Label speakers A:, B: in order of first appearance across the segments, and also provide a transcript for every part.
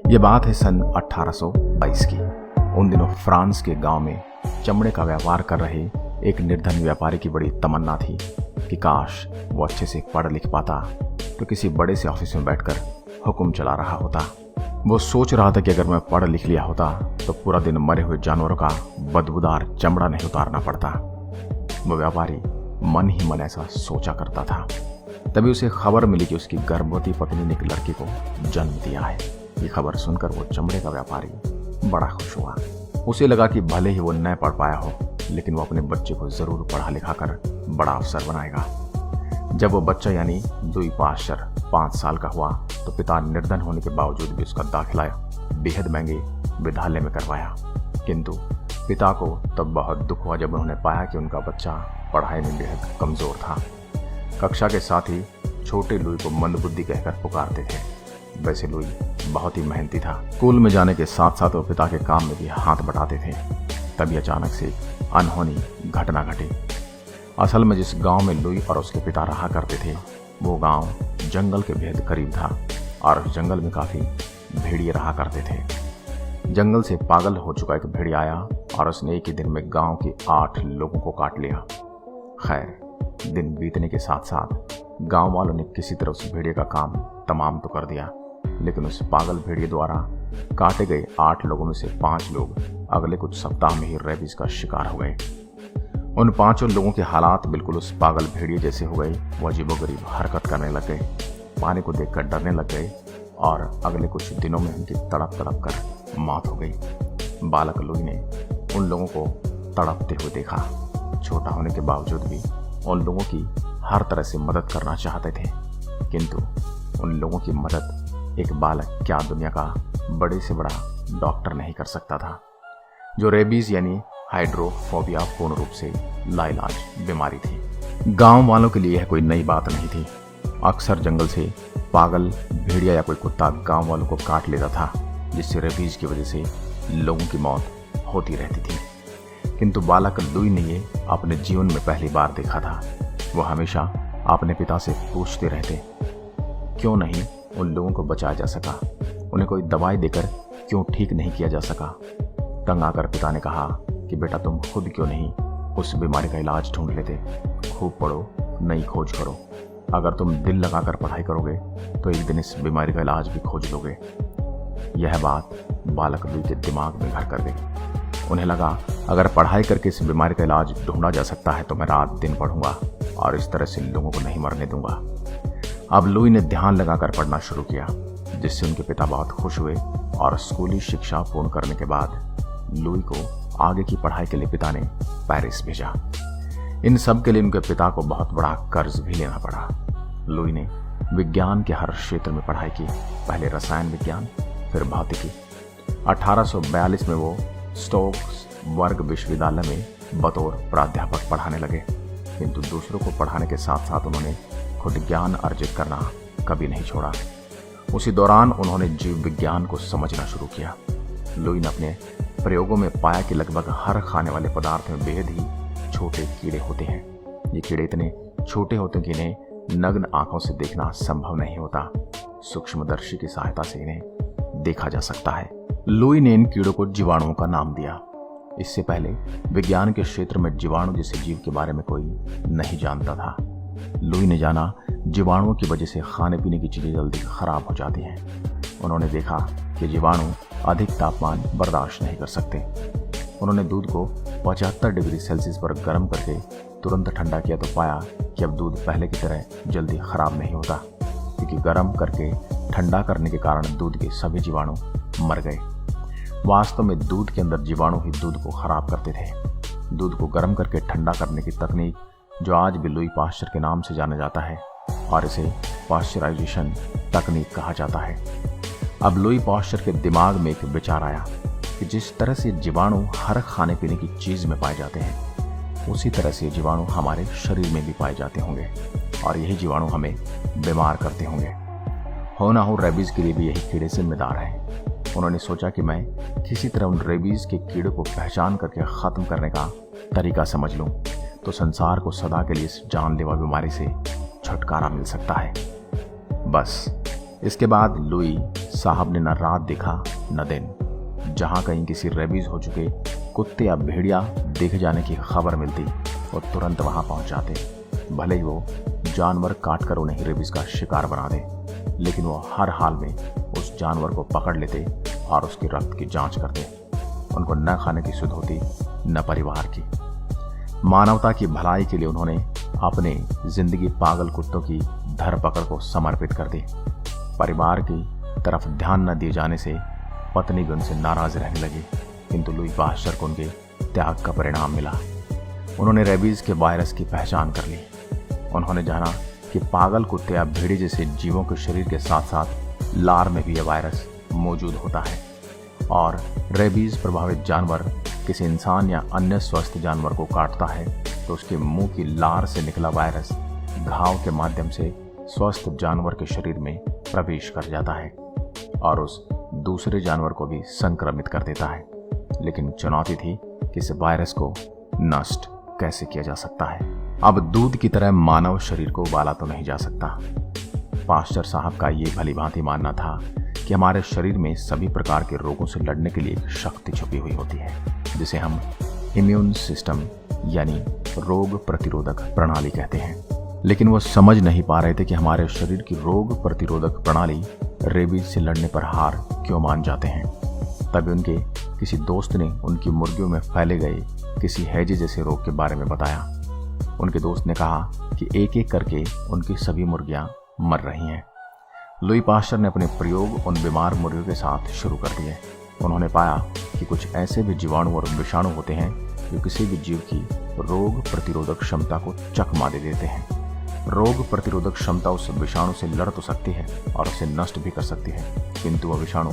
A: ये बात है सन 1822 की। उन दिनों फ्रांस के गांव में चमड़े का व्यापार कर रहे एक निर्धन व्यापारी की बड़ी तमन्ना थी कि काश वो अच्छे से पढ़ लिख पाता तो किसी बड़े से ऑफिस में बैठकर हुक्म चला रहा होता। वो सोच रहा था कि अगर मैं पढ़ लिख लिया होता तो पूरा दिन मरे हुए जानवरों का बदबूदार चमड़ा नहीं उतारना पड़ता। वो व्यापारी मन ही मन ऐसा सोचा करता था। तभी उसे खबर मिली कि उसकी गर्भवती पत्नी ने एक लड़की को जन्म दिया है। ये खबर सुनकर वो चमड़े का व्यापारी बड़ा खुश हुआ। उसे लगा कि भले ही वो न पढ़ पाया हो लेकिन वो अपने बच्चे को जरूर पढ़ा लिखा कर बड़ा अफसर बनाएगा। जब वो बच्चा यानी लुई पाश्चर 5 साल का हुआ तो पिता निर्धन होने के बावजूद भी उसका दाखिला बेहद महंगे विद्यालय में करवाया। किंतु पिता को तब बहुत दुख हुआ जब उन्होंने पाया कि उनका बच्चा पढ़ाई में बेहद कमजोर था। कक्षा के साथ ही छोटे लुई को मंदबुद्धि कहकर पुकारते थे। वैसे लुई बहुत ही मेहनती था। स्कूल में जाने के साथ साथ वो पिता के काम में भी हाथ बटाते थे। तभी अचानक से अनहोनी घटना घटी। असल में जिस गांव में लुई और उसके पिता रहा करते थे वो गांव जंगल के बेहद करीब था और उस जंगल में काफी भेड़िए रहा करते थे। जंगल से पागल हो चुका एक भेड़िया आया और उसने एक ही दिन में गांव के 8 लोगों को काट लिया। खैर, दिन बीतने के साथ साथ गांव वालों ने किसी तरह उस भेड़िए का काम तमाम तो कर दिया, लेकिन उस पागल भेड़िए द्वारा काटे गए 8 लोगों में से 5 लोग अगले कुछ सप्ताह में ही रेबीज का शिकार हो गए। उन 5 लोगों के हालात बिल्कुल उस पागल भेड़िए जैसे हो गए। वो अजीबोगरीब हरकत करने लग गए, पानी को देखकर डरने लग गए और अगले कुछ दिनों में उनकी तड़प तड़प कर मौत हो गई। बालक लुई ने उन लोगों को तड़पते हुए देखा। छोटा होने के बावजूद भी उन लोगों की हर तरह से मदद करना चाहते थे, किंतु उन लोगों की मदद एक बालक क्या दुनिया का बड़े से बड़ा डॉक्टर नहीं कर सकता था। जो रेबीज यानी हाइड्रोफोबिया पूर्ण रूप से लाइलाज बीमारी थी। गांव वालों के लिए यह कोई नई बात नहीं थी। अक्सर जंगल से पागल भेड़िया या कोई कुत्ता गांव वालों को काट लेता था, जिससे रेबीज की वजह से लोगों की मौत होती रहती थी। किंतु बालक लुई ने ये अपने जीवन में पहली बार देखा था। वो हमेशा अपने पिता से पूछते रहते, क्यों नहीं उन लोगों को बचाया जा सका, उन्हें कोई दवाई देकर क्यों ठीक नहीं किया जा सका। तंग आकर पिता ने कहा कि बेटा तुम खुद क्यों नहीं उस बीमारी का इलाज ढूंढ लेते। खूब पढ़ो, नई खोज करो। अगर तुम दिल लगाकर पढ़ाई करोगे तो एक दिन इस बीमारी का इलाज भी खोज लोगे। यह बात बालक लुई के दिमाग में घर कर गई। उन्हें लगा अगर पढ़ाई करके इस बीमारी का इलाज ढूंढा जा सकता है तो मैं रात दिन पढ़ूंगा और इस तरह से लोगों को नहीं मरने दूंगा। अब लुई ने ध्यान लगाकर पढ़ना शुरू किया, जिससे उनके पिता बहुत खुश हुए और स्कूली शिक्षा पूर्ण करने के बाद लुई को आगे की पढ़ाई के लिए पिता ने पेरिस भेजा। इन सब के लिए उनके पिता को बहुत बड़ा कर्ज भी लेना पड़ा। लुई ने विज्ञान के हर क्षेत्र में पढ़ाई की, पहले रसायन विज्ञान फिर भौतिकी। 1842 में वो स्टोक्स वर्ग विश्वविद्यालय में बतौर प्राध्यापक पढ़ाने लगे, किंतु दूसरों को पढ़ाने के साथ साथ उन्होंने खुद ज्ञान अर्जित करना कभी नहीं छोड़ा। उसी दौरान उन्होंने जीव विज्ञान को समझना शुरू किया। लुई ने अपने प्रयोगों में पाया कि लगभग हर खाने वाले पदार्थ में बेहद ही छोटे कीड़े होते हैं। ये कीड़े इतने छोटे होते हैं कि इन्हें नग्न आंखों से देखना संभव नहीं होता। सूक्ष्मदर्शी की सहायता से इन्हें देखा जा सकता है। लुई ने इन कीड़ों को जीवाणुओं का नाम दिया। इससे पहले विज्ञान के क्षेत्र में जीवाणु जैसे जीव के बारे में कोई नहीं जानता था। लुई ने जाना जीवाणुओं की वजह से खाने पीने की चीजें जल्दी खराब हो जाती हैं। उन्होंने देखा कि जीवाणु अधिक तापमान बर्दाश्त नहीं कर सकते। उन्होंने दूध को 75 डिग्री सेल्सियस पर गर्म करके तुरंत ठंडा किया तो पाया कि अब दूध पहले की तरह जल्दी खराब नहीं होता, क्योंकि गर्म करके ठंडा करने के कारण दूध के सभी जीवाणु मर गए। वास्तव में दूध के अंदर जीवाणु ही दूध को खराब करते थे। दूध को गर्म करके ठंडा करने की तकनीक जो आज भी लुई पाश्चर के नाम से जाना जाता है और इसे पाश्चराइजेशन तकनीक कहा जाता है। अब लुई पाश्चर के दिमाग में एक विचार आया कि जिस तरह से जीवाणु हर खाने पीने की चीज में पाए जाते हैं, उसी तरह से जीवाणु हमारे शरीर में भी पाए जाते होंगे और यही जीवाणु हमें बीमार करते होंगे। हो ना हो रेबीज के लिए भी यही कीड़े जिम्मेदार हैं। उन्होंने सोचा कि मैं किसी तरह उन रेबीज के कीड़े को पहचान करके खत्म करने का तरीका समझ लूं तो संसार को सदा के लिए इस जानलेवा बीमारी से छुटकारा मिल सकता है। बस इसके बाद लुई साहब ने न रात देखा न दिन। जहां कहीं किसी रेबीज हो चुके कुत्ते या भेड़िया दिख जाने की खबर मिलती वो तुरंत वहां पहुंच जाते, भले ही वो जानवर काटकर उन्हें रेबीज का शिकार बना दे, लेकिन वो हर हाल में उस जानवर को पकड़ लेते और उसके रक्त की जांच करते। उनको न खाने की सुध होती न परिवार की। मानवता की भलाई के लिए उन्होंने अपनी जिंदगी पागल कुत्तों की धरपकड़ को समर्पित कर दी। परिवार की तरफ ध्यान न दिए जाने से पत्नी भी उनसे नाराज रहने लगी, किंतु लुई पाश्चर को उनके त्याग का परिणाम मिला। उन्होंने रेबीज के वायरस की पहचान कर ली। उन्होंने जाना कि पागल कुत्ते या भेड़िए जैसे जीवों के शरीर के साथ साथ लार में भी यह वायरस मौजूद होता है और रेबीज प्रभावित जानवर किसी इंसान या अन्य स्वस्थ जानवर को काटता है तो उसके मुंह की लार से निकला वायरस घाव के माध्यम से स्वस्थ जानवर के शरीर में प्रवेश कर जाता है और उस दूसरे जानवर को भी संक्रमित कर देता है। लेकिन चुनौती थी कि इस वायरस को नष्ट कैसे किया जा सकता है। अब दूध की तरह मानव शरीर को उबाला तो नहीं जा सकता। पाश्चर साहब का ये भली भांति मानना था कि हमारे शरीर में सभी प्रकार के रोगों से लड़ने के लिए एक शक्ति छुपी हुई होती है, जिसे हम इम्यून सिस्टम यानी रोग प्रतिरोधक प्रणाली कहते हैं। लेकिन वो समझ नहीं पा रहे थे कि हमारे शरीर की रोग प्रतिरोधक प्रणाली रेबीज से लड़ने पर हार क्यों मान जाते हैं। तभी उनके किसी दोस्त ने उनकी मुर्गियों में फैले गए किसी हैजे जैसे रोग के बारे में बताया। उनके दोस्त ने कहा कि एक एक करके उनकी सभी मुर्गियां मर रही हैं। लुई पाश्चर ने अपने प्रयोग उन बीमार मुर्गियों के साथ शुरू कर दिए। उन्होंने पाया कि कुछ ऐसे भी जीवाणु और विषाणु होते हैं जो किसी भी जीव की रोग प्रतिरोधक क्षमता को चकमा दे देते हैं। रोग प्रतिरोधक क्षमता उस विषाणु से लड़ तो सकती है और उसे नष्ट भी कर सकती है, किंतु वह विषाणु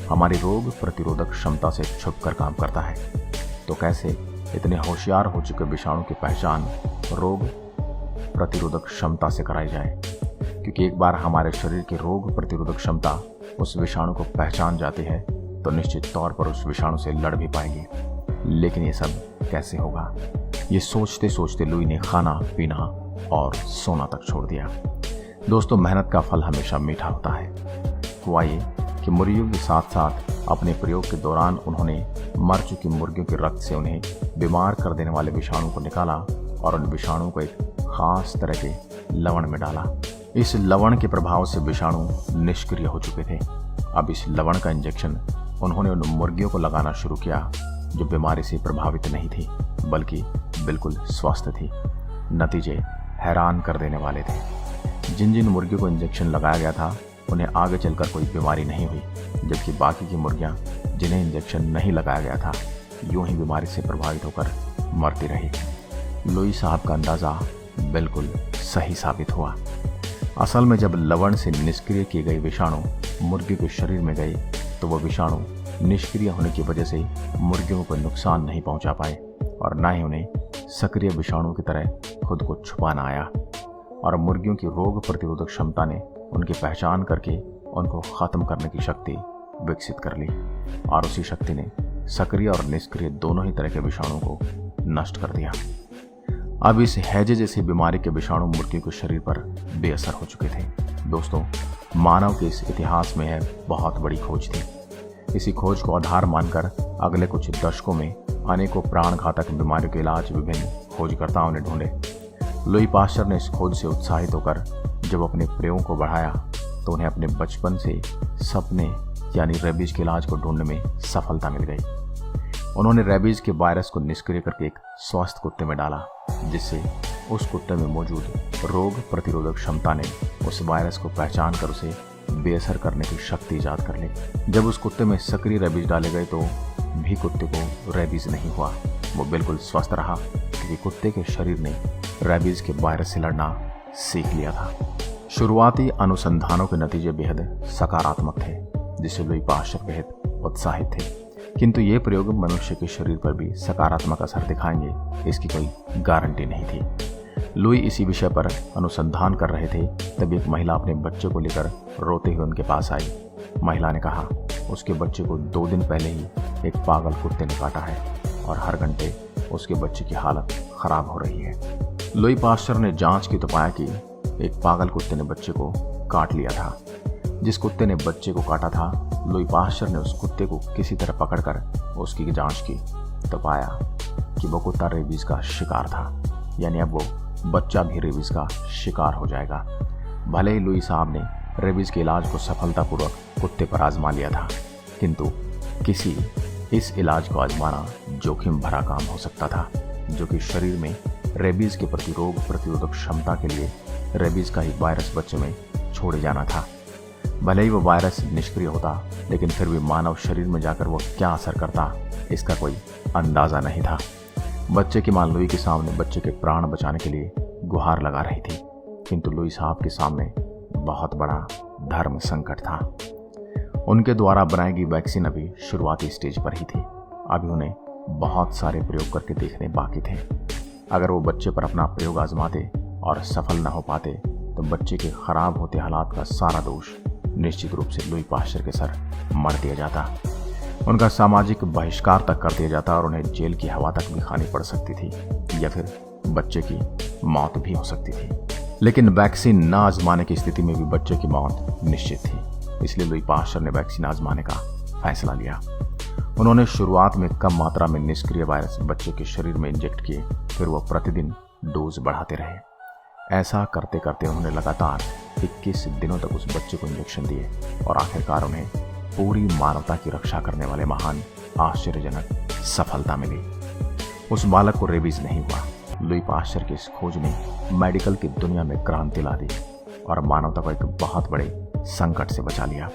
A: हमारी रोग प्रतिरोधक क्षमता से छुपकर काम करता है। तो कैसे इतने होशियार हो चुके विषाणु की पहचान रोग प्रतिरोधक क्षमता से कराई जाए? क्योंकि एक बार हमारे शरीर की रोग प्रतिरोधक क्षमता उस विषाणु को पहचान जाती है तो निश्चित तौर पर उस विषाणु से लड़ भी पाएगी। लेकिन ये सब कैसे होगा? ये सोचते सोचते लुई ने खाना पीना और सोना तक छोड़ दिया। दोस्तों, मेहनत का फल हमेशा मीठा होता है। हुआ ये कि मुर्गियों के साथ साथ अपने प्रयोग के दौरान उन्होंने मर चुकी मुर्गियों के रक्त से उन्हें बीमार कर देने वाले विषाणु को निकाला और उन विषाणुओं को एक खास तरह के लवण में डाला। इस लवण के प्रभाव से विषाणु निष्क्रिय हो चुके थे। अब इस लवण का इंजेक्शन उन्होंने उन मुर्गियों को लगाना शुरू किया जो बीमारी से प्रभावित नहीं थी बल्कि बिल्कुल स्वस्थ थी। नतीजे हैरान कर देने वाले थे। जिन जिन मुर्गियों को इंजेक्शन लगाया गया था उन्हें आगे चलकर कोई बीमारी नहीं हुई, जबकि बाकी की मुर्गियां जिन्हें इंजेक्शन नहीं लगाया गया था यूं ही बीमारी से प्रभावित होकर मरती रही। लुई साहब का अंदाजा बिल्कुल सही साबित हुआ। असल में जब लवण से निष्क्रिय किए गए विषाणु मुर्गियों के शरीर में गए तो वो विषाणु निष्क्रिय होने की वजह से मुर्गियों को नुकसान नहीं पहुंचा पाए और न ही उन्हें सक्रिय विषाणु की तरह खुद को छुपाना आया। और मुर्गियों की रोग प्रतिरोधक क्षमता ने उनकी पहचान करके उनको खत्म करने की शक्ति विकसित कर ली और उसी शक्ति ने सक्रिय और निष्क्रिय दोनों ही तरह के विषाणु को नष्ट कर दिया। अब इस हैजे जैसी बीमारी के विषाणु मुर्गियों के शरीर पर बेअसर हो चुके थे। दोस्तों, मानव के इस इतिहास में यह बहुत बड़ी खोज थी। इसी खोज को आधार मानकर अगले कुछ दशकों में अनेकों प्राणघातक बीमारियों के इलाज विभिन्न खोजकर्ताओं ने ढूंढे। लुई पाश्चर ने इस खोज से उत्साहित होकर जब अपने प्रयोगों को बढ़ाया तो उन्हें अपने बचपन से सपने यानी रेबीज के इलाज को ढूंढने में सफलता मिल गई। उन्होंने रेबीज के वायरस को निष्क्रिय करके एक स्वस्थ कुत्ते में डाला, जिससे उस कुत्ते में मौजूद रोग प्रतिरोधक क्षमता ने उस वायरस को पहचान कर उसे बेअसर करने की शक्ति ईजाद कर ली। जब उस कुत्ते में सक्रिय रेबीज डाले गए तो भी कुत्ते को रेबीज नहीं हुआ। वो बिल्कुल स्वस्थ रहा क्योंकि कुत्ते के शरीर ने रेबीज के वायरस से लड़ना सीख लिया था। शुरुआती अनुसंधानों के नतीजे बेहद सकारात्मक थे, जिससे लुई पाश्चर बेहद उत्साहित थे। किंतु ये प्रयोग मनुष्य के शरीर पर भी सकारात्मक असर दिखाएंगे इसकी कोई गारंटी नहीं थी। लुई इसी विषय पर अनुसंधान कर रहे थे तभी एक महिला अपने बच्चे को लेकर रोते हुए उनके पास आई। महिला ने कहा उसके बच्चे को 2 दिन पहले ही एक पागल कुत्ते ने काटा है और हर घंटे उसके बच्चे की हालत खराब हो रही है। लुई पाश्चर ने जांच की तो पाया कि एक पागल कुत्ते ने बच्चे को काट लिया था। जिस कुत्ते ने बच्चे को काटा था, लुई पास्चर ने उस कुत्ते को किसी तरह पकड़कर उसकी जांच की तो पाया कि वो कुत्ता रेबीज का शिकार था, यानी अब वो बच्चा भी रेबीज का शिकार हो जाएगा। भले ही लुई साहब ने रेबीज के इलाज को सफलतापूर्वक कुत्ते पर आजमा लिया था, किंतु किसी इस इलाज को आजमाना जोखिम भरा काम हो सकता था, जो कि शरीर में रेबीज के प्रति रोग प्रतिरोधक क्षमता के लिए रेबीज का ही वायरस बच्चे में छोड़े जाना था। भले ही वो वायरस निष्क्रिय होता, लेकिन फिर भी मानव शरीर में जाकर वो क्या असर करता, इसका कोई अंदाजा नहीं था। बच्चे की मां लुई के सामने बच्चे के प्राण बचाने के लिए गुहार लगा रही थी, किंतु लुई साहब के सामने बहुत बड़ा धर्म संकट था। उनके द्वारा बनाई गई वैक्सीन अभी शुरुआती स्टेज पर ही थी। अभी उन्हें बहुत सारे प्रयोग करके देखने बाकी थे। अगर वो बच्चे पर अपना प्रयोग आजमाते और सफल न हो पाते तो बच्चे के खराब होते हालात का सारा दोष निश्चित रूप से लुई पास्चर के सर मढ़ दिया जाता। उनका सामाजिक बहिष्कार तक कर दिया जाता और उन्हें जेल की हवा तक भी खानी पड़ सकती थी, या फिर बच्चे की मौत भी हो सकती थी। लेकिन वैक्सीन न आजमाने की स्थिति में भी बच्चे की मौत निश्चित थी, इसलिए लुई पास्चर ने वैक्सीन आजमाने का फैसला लिया। उन्होंने शुरुआत में कम मात्रा में निष्क्रिय वायरस बच्चे के शरीर में इंजेक्ट किए, फिर वो प्रतिदिन डोज बढ़ाते रहे। ऐसा करते करते उन्होंने लगातार 21 दिनों तक उस बच्चे को इंजेक्शन दिए और आखिरकार उन्हें पूरी मानवता की रक्षा करने वाले महान आश्चर्यजनक सफलता मिली। उस बालक को रेबीज नहीं हुआ। लुई पास्चर की इस खोज ने मेडिकल की दुनिया में क्रांति ला दी और मानवता को एक बहुत बड़े संकट से बचा लिया।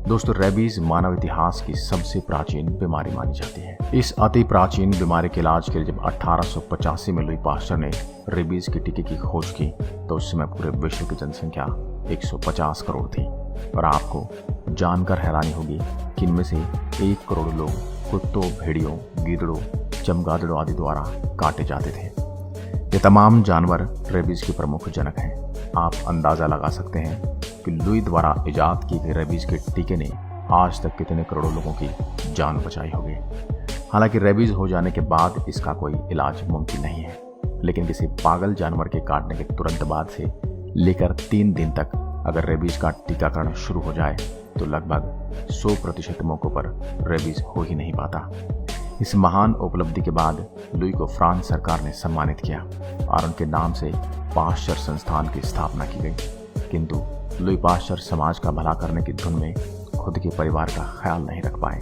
A: दोस्तों, रेबीज मानव इतिहास की सबसे प्राचीन बीमारी मानी जाती है। इस अति प्राचीन बीमारी के इलाज के लिए जब 1885 में लुई पास्चर ने रेबीज के टीके की खोज की तो उस समय पूरे विश्व की जनसंख्या 150 करोड़ थी और आपको जानकर हैरानी होगी कि इनमें से 1 करोड़ लोग कुत्तों, भेड़ियों, गीदड़ों, चमगादड़ों आदि द्वारा काटे जाते थे। ये तमाम जानवर रेबीज के प्रमुख जनक हैं। आप अंदाजा लगा सकते हैं कि लुई द्वारा इजाद की गई रेबीज के टीके ने आज तक कितने करोड़ों लोगों की जान बचाई होगी। हालांकि रेबीज हो जाने के बाद इसका कोई इलाज मुमकिन नहीं है, लेकिन किसी पागल जानवर के काटने के तुरंत बाद से लेकर 3 दिन तक अगर रेबीज का टीकाकरण शुरू हो जाए तो लगभग 100% मौकों पर रेबीज हो ही नहीं पाता। इस महान उपलब्धि के बाद लुई को फ्रांस सरकार ने सम्मानित किया और उनके नाम से पास्चर संस्थान की स्थापना की गई। किंतु लुई पास्चर समाज का भला करने की धुन में खुद के परिवार का ख्याल नहीं रख पाए।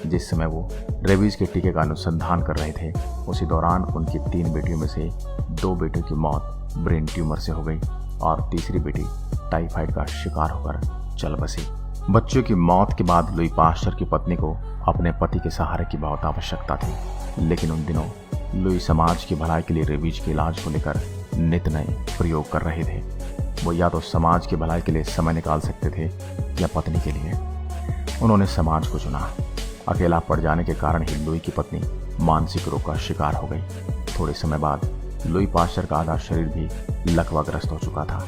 A: जिस समय वो रेबीज के टीके का अनुसंधान कर रहे थे, उसी दौरान उनकी 3 बेटियों में से 2 बेटियों की मौत ब्रेन ट्यूमर से हो गई और तीसरी बेटी टाइफाइड का शिकार होकर चल बसी। बच्चों की मौत के बाद लुई पास्चर की पत्नी को अपने पति के सहारे की बहुत आवश्यकता थी, लेकिन उन दिनों लुई समाज की भलाई के लिए रेबीज के इलाज को लेकर नित नए प्रयोग कर रहे थे। वो या तो समाज की भलाई के लिए समय निकाल सकते थे या पत्नी के लिए। उन्होंने समाज को चुना। अकेला पड़ जाने के कारण ही लुई की पत्नी मानसिक रोग का शिकार हो गई। थोड़े समय बाद लुई पास्चर का आधा शरीर भी लकवाग्रस्त हो चुका था।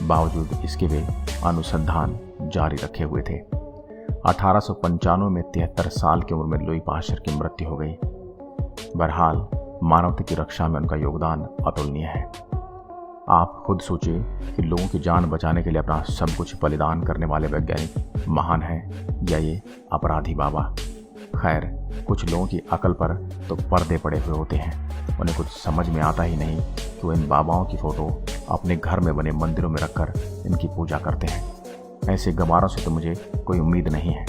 A: बावजूद इसके वे अनुसंधान जारी रखे हुए थे। 1895 में 73 साल की उम्र में लुई पास्चर की मृत्यु हो गई। बहरहाल मानवता की रक्षा में उनका योगदान अतुलनीय है। आप खुद सोचिए कि लोगों की जान बचाने के लिए अपना सब कुछ बलिदान करने वाले वैज्ञानिक महान हैं या ये अपराधी बाबा। खैर, कुछ लोगों की अकल पर तो पर्दे पड़े हुए होते हैं। उन्हें कुछ समझ में आता ही नहीं कि वो इन बाबाओं की फोटो अपने घर में बने मंदिरों में रखकर इनकी पूजा करते हैं। ऐसे गवारों से तो मुझे कोई उम्मीद नहीं है,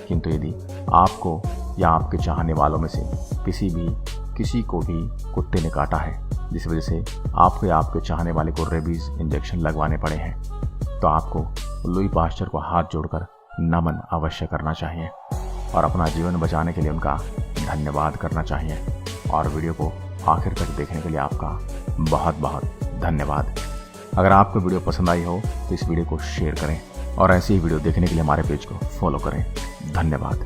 A: किंतु यदि आपको या आपके चाहने वालों में से किसी को भी कुत्ते ने काटा है, जिस वजह से आपको या आपके चाहने वाले को रेबीज इंजेक्शन लगवाने पड़े हैं, तो आपको लुई पास्चर को हाथ जोड़कर नमन अवश्य करना चाहिए और अपना जीवन बचाने के लिए उनका धन्यवाद करना चाहिए। और वीडियो को आखिर तक देखने के लिए आपका बहुत बहुत धन्यवाद। अगर आपको वीडियो पसंद आई हो तो इस वीडियो को शेयर करें और ऐसी ही वीडियो देखने के लिए हमारे पेज को फॉलो करें। धन्यवाद।